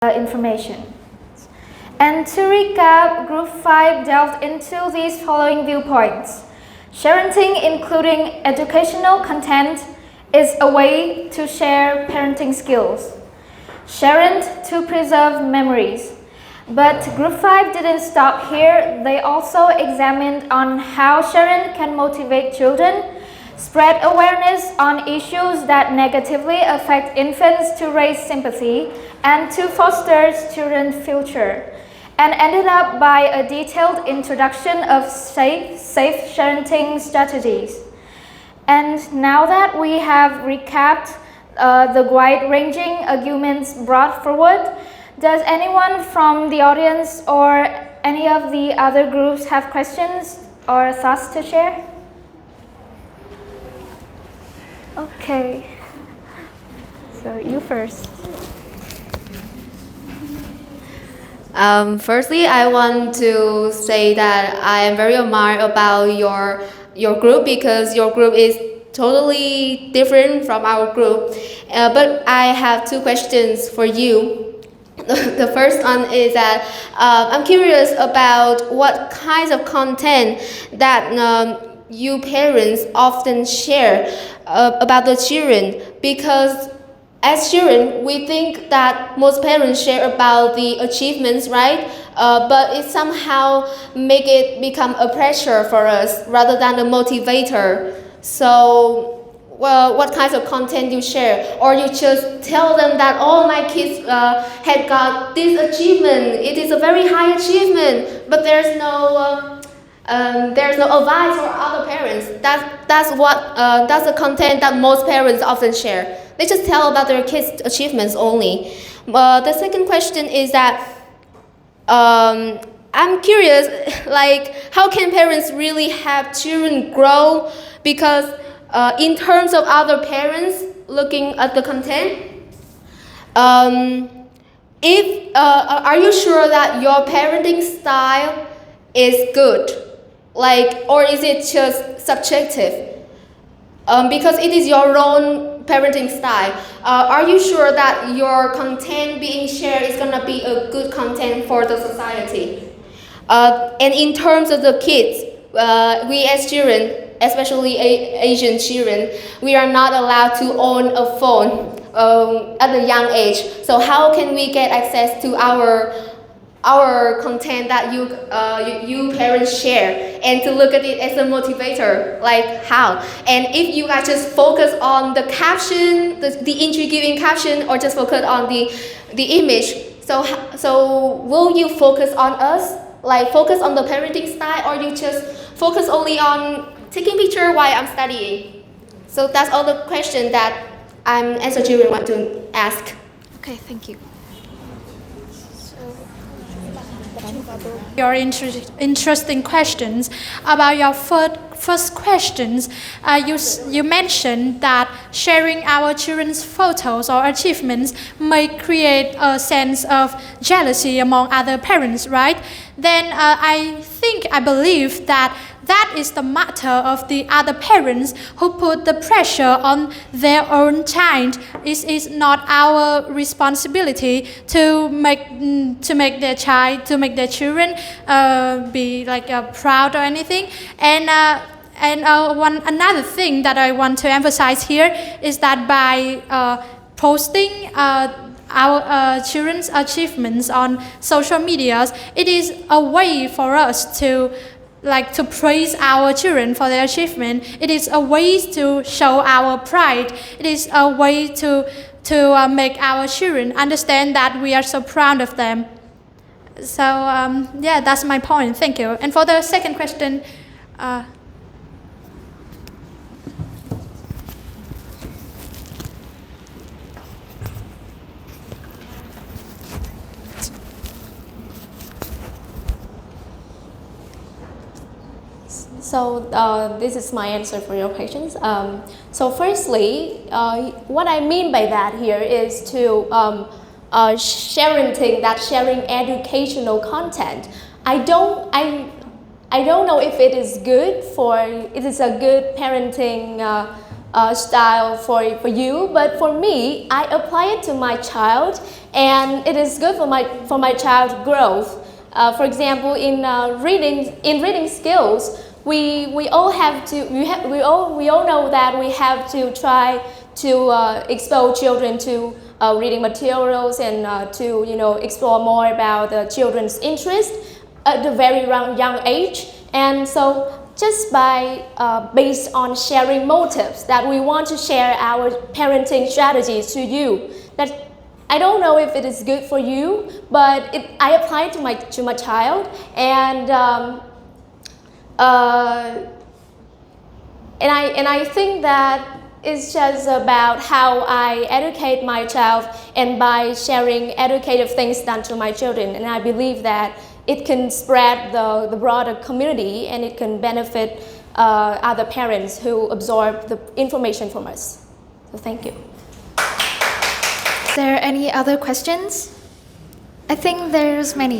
information. And to recap, Group 5 delved into these following viewpoints. Sharenting, including educational content, is a way to share parenting skills. Sharent, to preserve memories. But Group 5 didn't stop here. They also examined on how Sharent can motivate children, spread awareness on issues that negatively affect infants to raise sympathy, and to foster children's future, and ended up by a detailed introduction of safe parenting strategies. And now that we have recapped the wide-ranging arguments brought forward, does anyone from the audience or any of the other groups have questions or thoughts to share? Okay, so you first. Firstly, I want to say that I am very admired about your group because your group is totally different from our group. But I have two questions for you. The first one is that I'm curious about what kinds of content that you parents often share about the children, because as children, we think that most parents share about the achievements, right? But it somehow make it become a pressure for us rather than a motivator. So, well, what kinds of content you share? Or you just tell them that, oh, my kids had got this achievement. It is a very high achievement, but there's no advice for other parents. That's the content that most parents often share. They just tell about their kids' achievements only. The second question is that I'm curious, like, how can parents really have children grow? Because in terms of other parents looking at the content, are you sure that your parenting style is good? Like, or is it just subjective? Because it is your own parenting style. Are you sure that your content being shared is gonna be a good content for the society? And in terms of the kids, we as children, especially Asian children, we are not allowed to own a phone at a young age. So how can we get access to our content that you parents share, and to look at it as a motivator, like how? And if you guys just focus on the caption, the intriguing caption, or just focus on the image, so will you focus on us, like focus on the parenting style, or you just focus only on taking picture while I'm studying? So that's all the question that as a children want to ask. Okay, thank you. Your interesting questions. About your first questions, you mentioned that sharing our children's photos or achievements may create a sense of jealousy among other parents, right? Then I believe that is the matter of the other parents who put the pressure on their own child. It is not our responsibility to make their children be like proud or anything. And another thing that I want to emphasize here is that by posting our children's achievements on social medias, it is a way for us to praise our children for their achievement. It is a way to show our pride. It is a way to make our children understand that we are so proud of them. So yeah, that's my point. Thank you. And for the second question, So this is my answer for your questions. So firstly, what I mean by that here is to sharing educational content. I don't know if it is good it is a good parenting style for you, but for me, I apply it to my child, and it is good for my child's growth. For example, in reading skills, we all have to we all know that we have to try to expose children to reading materials and to explore more about the children's interest at a very young age. And so just by based on sharing motives that we want to share our parenting strategies to you, that I don't know if it is good for you, but I apply it to my child, and I think that it's just about how I educate my child, and by sharing educative things done to my children, and I believe that it can spread the broader community, and it can benefit other parents who absorb the information from us. So thank you. Is there any other questions? I think there's many.